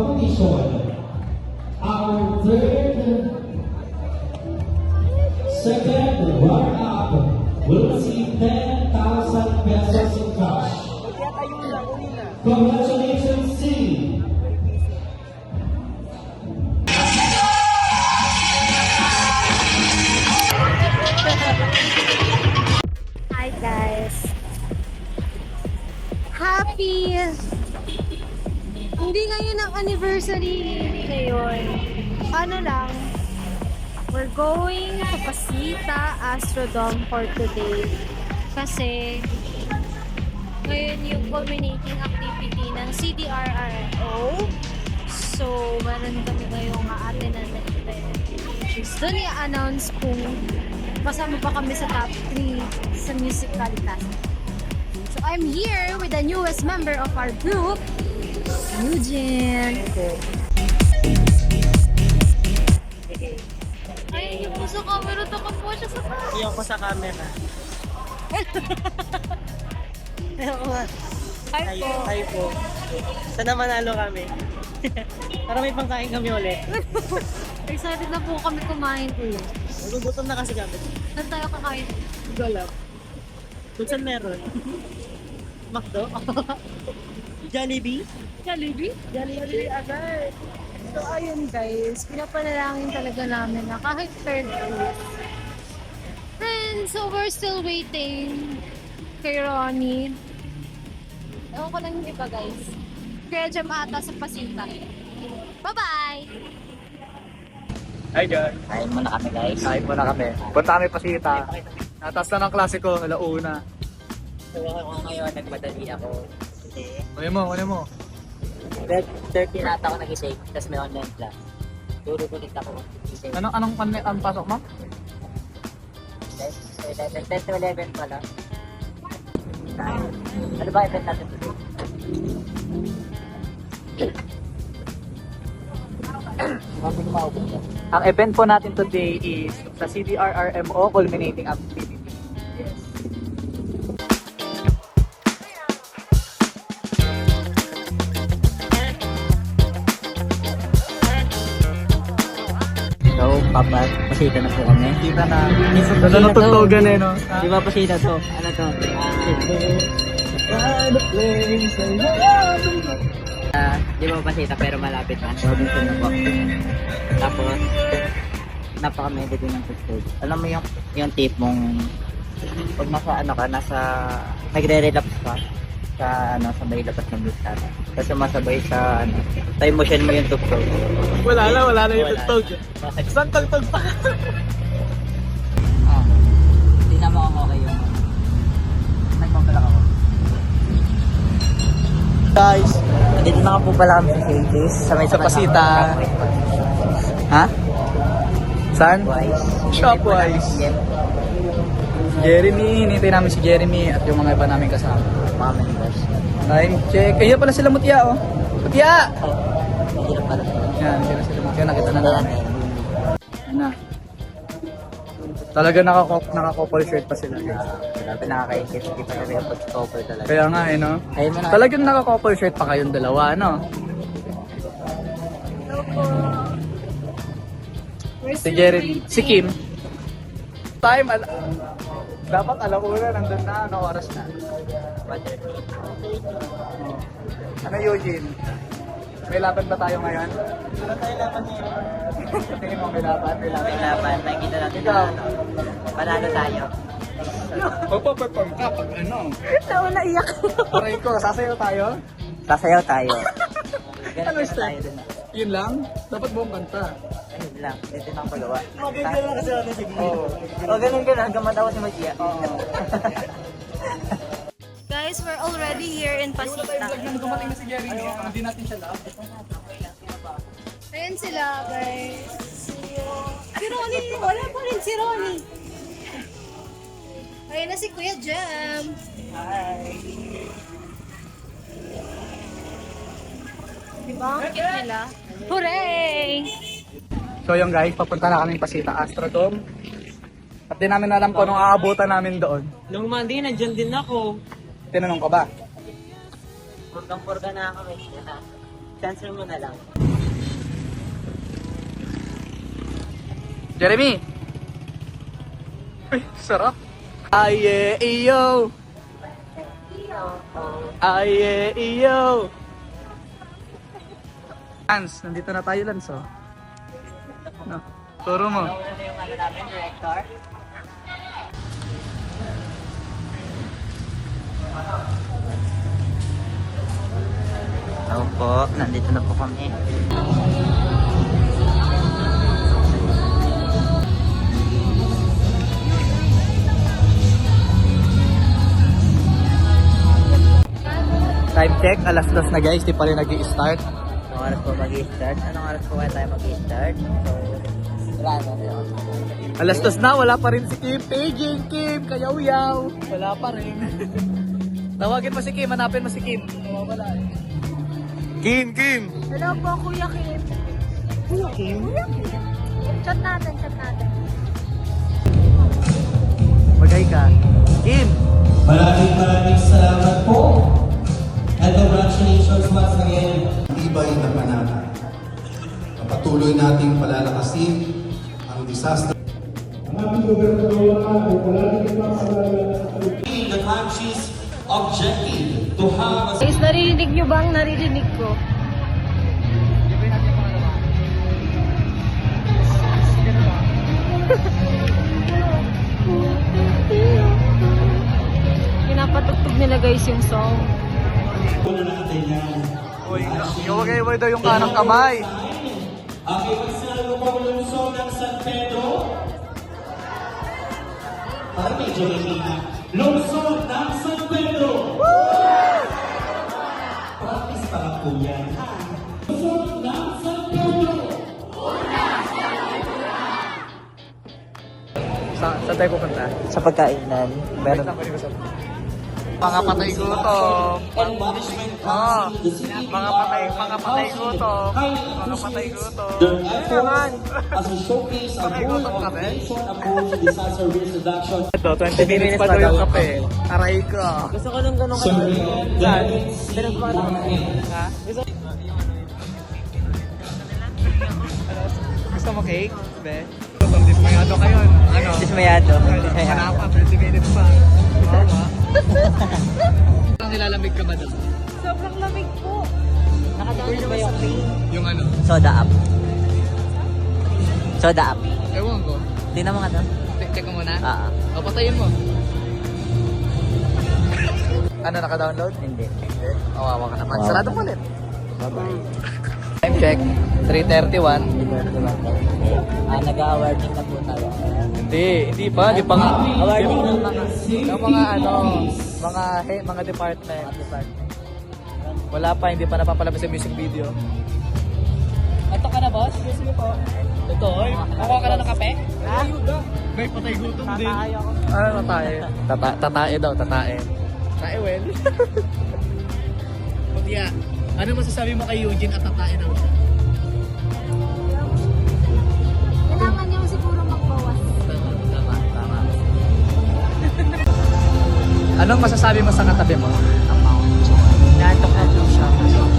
competition. Our second runner-up will receive 10,000 pesos in cash. Congratulations, C. Hi guys! Happy! Hindi ngayon ang anniversary ngayon. Ano lang, we're going to Pasita Astrodome for today. Kasi ngayon yung culminating activity ng CDRRO. So, meron kami ngayong aatenan na event. Doon i-announce kung kasama pa kami sa top 3 sa musical class. So I'm here with the newest member of our group, Eugene. Ay, yung po sa camera, takot po siya sa camera. Iyon ko sa camera. Hi po. Hi po. Sana manalo kami. Para may pangkain kami ulit. Excited na po kami kumain ulit. Nagugutom na kasi kami. Saan tayo kakain? Galap. Kung saan meron? McDo? Jollibee? Jollibee? Jollibee agad. So ayun guys, pinapanalangin talaga namin na kahit third place. And so we're still waiting kay Ronnie. Ewan ko lang yung iba guys. Kaya dyan ata sa Pasita. Bye-bye! Hi guys. Kain muna kami guys. Kain muna kami. Punta kami Pasita. Natas na ng klasiko, alauna. So ako ngayon, nagmadali ako. Kasi Kunin mo. 13 ata ako nag-isig, tapos may online class. Turo ulit ako. Anong ang pasok mo? 10 to 11 pala. Ano ba event natin today? Ang event po natin today is sa CDRRMO culminating activity. Yes. So, pasita na po kami. Kita na. Ganda ng tugtogan eh, no? Di ba pasita to? Ano to? Di ba pasita pero malapit na. Robinson na po. Tapos, napaka-mega din ng tugtog. Alam mo yung tip mong pag nasa nagre-relapse ka sa may labas ng bistara. Tapos sumasabay sa time motion mo yung tugtog. Wala na yung tugtog. Saan tugtog pa? Hindi na mo okay yung nagpapalak ako. Guys, Dito na po pala kami sa Hades. Sa Pasita. Ha? Saan? Shopwise. Jeremy, hinintay namin si Jeremy at yung mga iba namin kasama. Mga members. Time check. Ayun pala sila Mutya, oh. Mutya! Hirap pala. Yan, sila Mutya. Nakita na namin. Yan na. Talaga naka-couple shirt pa sila. Grabe nakakaisip. Hindi pa namin yung pag-couple talaga. Kaya nga eh, no? Ayun mo na. Talagang naka-couple shirt pa kayong dalawa, no? Si Jeremy. Si Kim. Time, dapat alauna nandun na, ano oras na? Ano Eugene? May laban ba tayo ngayon? Ano tayo laban ngayon? Tingin mo may laban? May laban. May laban. Nakikita natin Ikaw? na panalo tayo. Magpaperform ka pag ano? Nauna iyak. Aray ko, sasayaw tayo? Sasayaw tayo. Ano Ganun step? tayo dun. Yun lang? Dapat buong kanta. Ayun lang. Dito na ako pagawa. Magagano kasi ano sige. Oo. O ganun. Hanggang matawa si Magia. Guys, we're already here in Pasita. Nung dumating na si Jeremy, hindi natin siya love. Ayan sila, guys. Si Ronnie, wala pa rin si Ronnie. Ayan na si Kuya Jam. Hi! Diba? Ang cute nila. Hooray! So yung guys, papunta na kaming Pasita Astrodome. At di namin alam kung anong aabutan namin doon. Nung Monday, nandyan din ako. Tinanong ko ba? Purgang-purga na kami. Cancel mo na lang. Jeremy! Ay, sarap! Aye, iyo! Aye, iyo! Lance, nandito na tayo, Lance, oh. No, turo mo. Ano na yung ano namin, director? Opo, nandito na po kami. Time check, alas 2 na guys, di pa rin nag-i-start. Anong oras po mag-i-start? Anong oras po kaya tayo mag-i-start? So, wala na yun. Alas 2 na, wala pa rin si Kim. Paging, Kim, kayaw-yaw. Wala pa rin. Tawagin mo si Kim, hanapin mo si Kim. Wala eh. Kim, Kim! Hello po, Kuya Kim. Kuya Kim? Kuya Kim. Chat natin, chat natin. Magay ka. Kim! Maraming salamat po. And congratulations once again. Tibay na panata. Patuloy nating palalakasin ang disaster. The country's objective to have a Guys, naririnig nyo ba ang naririnig ko? Pinapatugtog nila guys yung song. Una natin yan. Uy, iwagay mo daw yung kanang kamay. Okay, magsalalo po ang lungsod ng San Pedro. Parang medyo mahina. Lungsod ng San Pedro! Practice pa lang po yan. Lungsod ng San Pedro! Sa tayo pupunta? Sa pagkainan, meron. Mga patay gutom. Management Ah, Council, the city mga patay gutom. Mga patay gutom. their effort as a showcase of Patay whole gutom ka, be? organization approach to disaster risk reduction. Ito, 20 minutes pa daw yung kape. Aray ka. Gusto ko nung ganun Sorry, Saan? David C. Martin. Ha? Gusto mo cake? Be? Dismayado kayo. Ano? Dismayado. Wala pa, 20 minutes pa. Bawa. Ang nilalamig ka ba doon? Sobrang lamig po. Nakadaan ba yung Yung ano? soda up? Soda up. Ewan ko. Tingnan mo nga doon. Check mo muna. Oo. O, patayin mo. Ano, naka-download? Hindi. Awawa ka naman. Wow. Sarado mo ulit. Bye-bye. Time check. 3:31. Nag-awarding na po tayo. Hindi pa nga. Awarding ng mga Yung mga ano, mga department. Wala pa, hindi pa napapalabas yung music video. Ito ka na, boss? Excuse me po. Ito, oy. Kukuha ka na ng kape? Ha? May patay gutom din. Ano tatae? Tatae daw, tatae. Tatae, well. Putya, ano masasabi mo kay Eugene at tatae daw siya? Kailangan niyo siguro magbawas. Tama. Anong masasabi mo sa katabi mo? Naantok na po siya.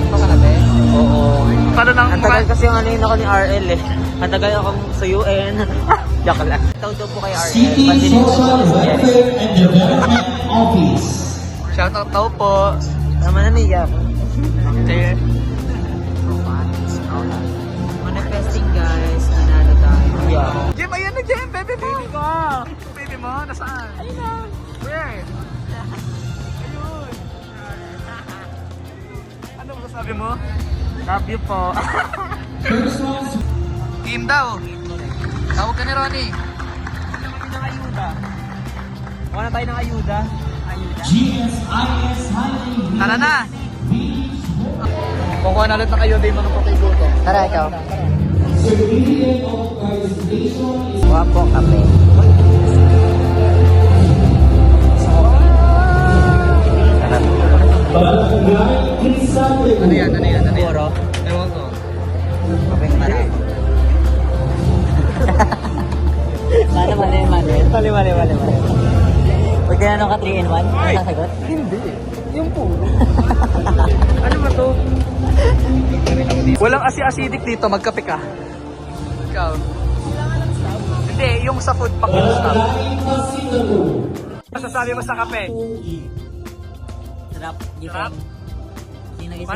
Ito katabi? Oo. Paano nang Ang tagal kasi yung ano yun ako ni RL eh. Ang tagal akong sa UN. Joke lang. Tawag daw po kay RL. City Pansinin mo Social po siya. Welfare and Development Office. Shoutout daw po. Naman naniyak. Sige. Manifesting guys. Nanalo tayo. Yeah. Jim, ayan na Jim! Baby mo! Baby mo? Nasaan? Ayun na. Where? Ayun. Ano masasabi mo? Love you po. First one's Team daw. Tawag ka ni Ronnie. Wala tayo ng ayuda. GSIS Highway Tara na! Kukuha na ulit na kayo din mga patay gutom. Tara ikaw. Certificate of Participation is Wapo kami. Barangay Crisanto. Ano yan? Puro. Ewan ko. Kapeng marami. Mali. Pag tinanong ka 3 in 1, ano sasagot? Hindi. Yung puro. Ano ba to? Walang acidic dito, magkape ka. Ikaw. Hindi, yung sa food pack yung stuff. Masasabi mo sa kape? Sarap. Sarap? Gising.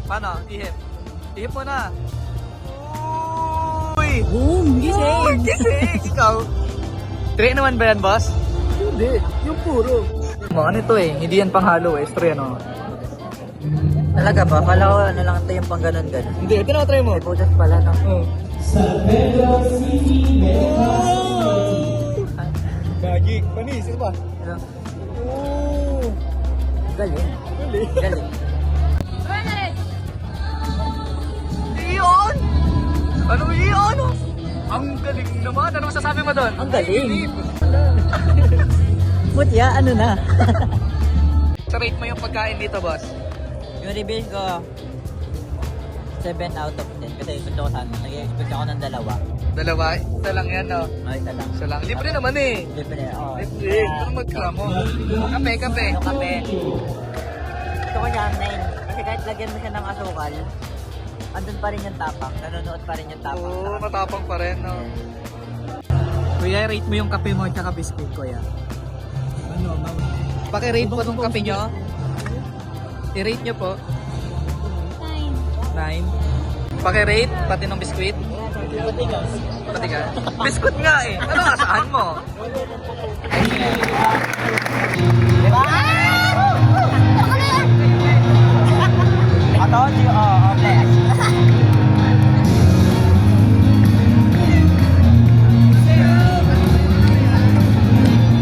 Paano? Ihip. Ihip mo na. Uy! Boom! Gising! Gising! Ikaw? 3 naman ba yan, boss? Hindi. Yung puro. Ano ito eh? Hindi yan panghalo eh. Stray ano? Talaga ba? Kala ko ano lang ito yung pang ganun-ganun. Hindi. Try mo. May butas pala, no? Oh. San Pedro City, Magic. Panis. Ito ba? Ano? Oh. Galing. Galing. Iyon! Ano iyon? Ang galing naman. Ano masasabi mo doon? Ang galing. Mutya, ano na? Sa rate mo yung pagkain dito, boss? Yung review ko, 7 out of 10. Kasi gusto ko sana. Nag-expect ako ng dalawa. Dalawa? Isa lang yan, no? No, isa lang. Isa lang. Libre naman eh. Libre, oo. Libre. Ano magkamo? Kape. Yung kape. Gusto ko siya 9. Kasi kahit lagyan mo siya ng asukal, andun pa rin yung tapang. Nanonood pa rin yung tapang. Oo, matapang pa rin, no? Kuya, rate mo yung kape mo at saka biscuit, kuya. Ano, mama? Paki-rate po itong kape nyo. I-rate nyo po. 9. Paki-rate, pati ng biscuit. Pati ka. Biscuit nga eh. Ano nga, saan mo? I told you, bless.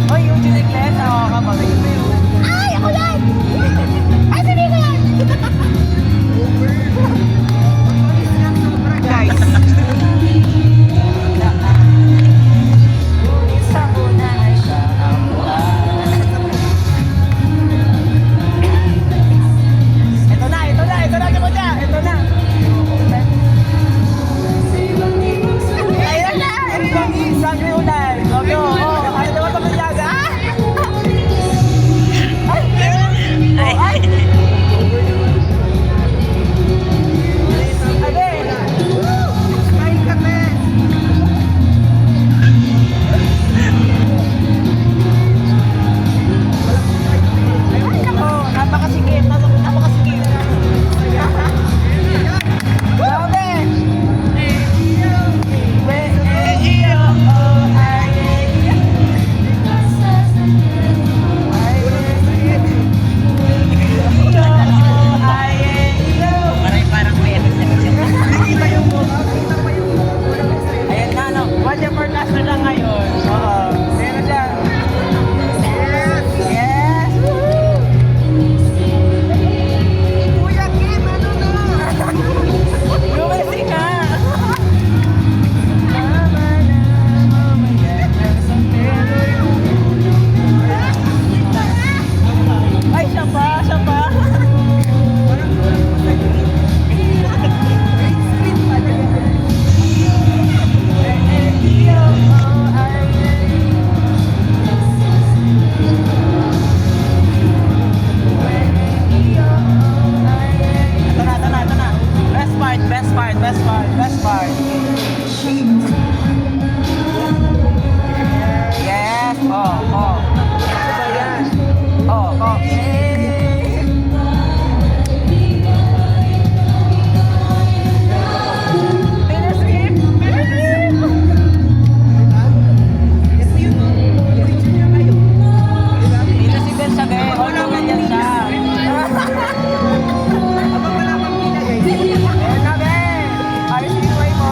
Oy, yung chiniklet, nakakabalik. Ay, ako yan! Ay, sabi ko yan! Guys. Isa ko na siya ang Ito na, ito na. Ito na. Ayun na! Sabi ko na. Sabi ko, kahit naman ito magyaga. Ay! Abe! Kain kami! Ay, nako! Napakasikip! Napakasikip! Grabe! Parang may ayan na, no? Watch your forecast na lang ngayon. Oo. Meron siya. Yes! Yes! Kuya Kim, ano na? Gumising ka! Ay, siya pa! Ito na. Best part. Yes! Oh. Pinasipin sabi, ano ganyan siya. Ayos yung way mo,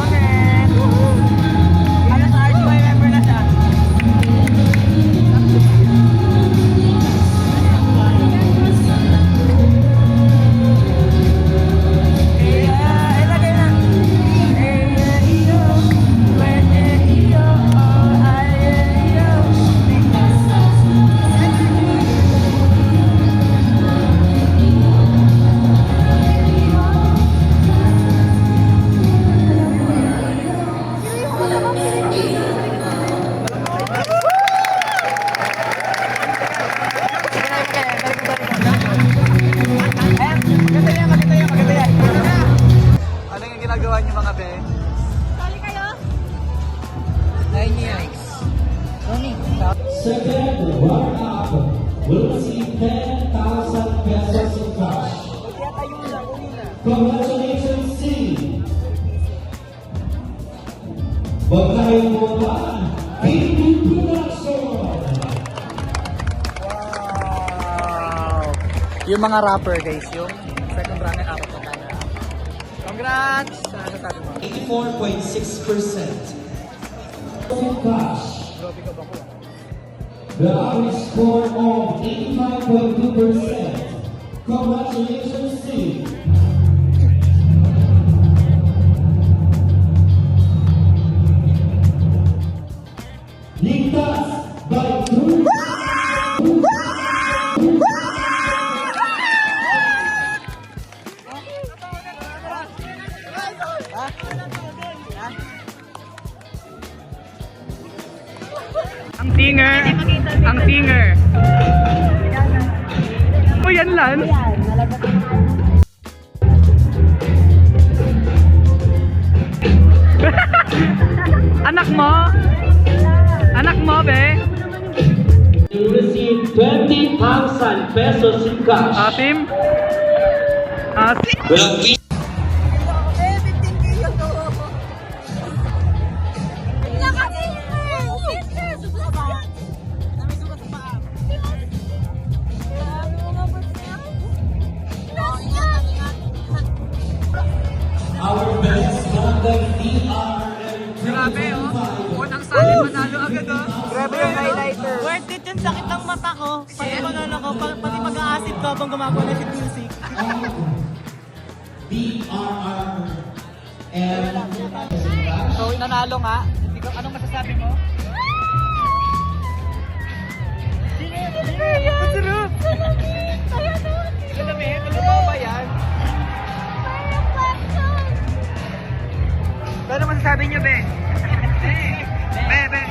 Congratulations, C. Bagay mo ba? KB Production. Wow! Yung mga rapper guys, yung second runner-up na tayo. Congrats! Ano sabi mo? 84.6%. Cash. Grabe ka ba ko? The average score of 85.2%. Congratulations, C. Ligtas by Cruz. Ang singer! Ang singer! O yan lang! Anak mo? Anak mo, be? You receive 20,000 pesos in cash. Asim? Asim? Well, our best Monday DRM. Grabe, oh. Unang sali, manalo agad, oh. Grabe yung highlighter. Worth it yung sakit ng mata ko. Pati manalo ko, pati mag-a-acid ko habang gumagawa ng shit music. DRR and So, nanalo nga. Ikaw, anong masasabi mo? Masarap! Alam eh, alam mo ba yan? Ano masasabi niyo, be? Be.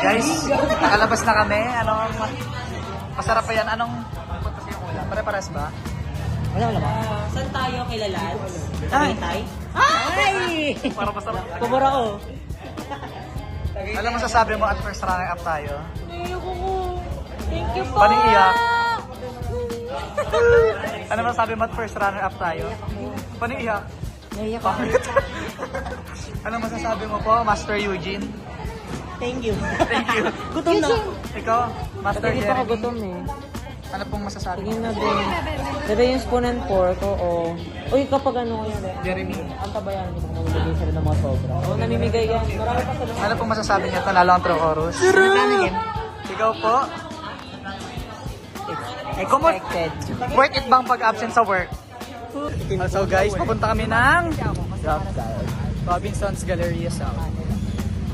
Guys, nakalabas na kami. Masarap pa yan. Anong punta sa yung ulam? Pare-pares ba? Saan tayo kilalan? Ay! Ay! Para masarap. Pumura ko. Alam mo sasabi mo at first runner up tayo? Ayoko ko. Thank you po. Paniiyak. Ano masasabi mo at first runner up tayo? Paniiyak. Naiyak Bakit? Ano masasabi mo po, Master Eugene? Thank you. Thank you. Gutom na. Ikaw, Master Hindi pa ako Jeremy? gutom eh. Ano pong masasabi mo? Tingin na din. Dada yung spoon and fork, oo. Uy, kapag ano ko yan, Jeremy, ang tabayan, hindi mo namimigay sila ng mga sobra. Oo, namimigay yan. Marami pa sila. ano pong masasabi niyo? Tanalo ang True Chorus. Ikaw po? Expected. Worth it bang pag-absent sa work? So guys, papunta kami ng Robinson's Galleria South.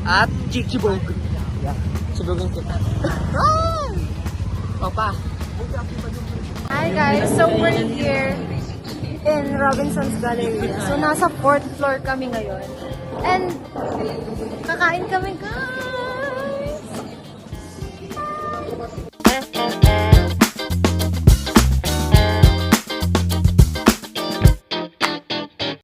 At Chichibog. Subugan kita. Papa. Hi guys, so we're here in Robinson's Galleria. So nasa 4th floor kami ngayon. And kakain kami guys!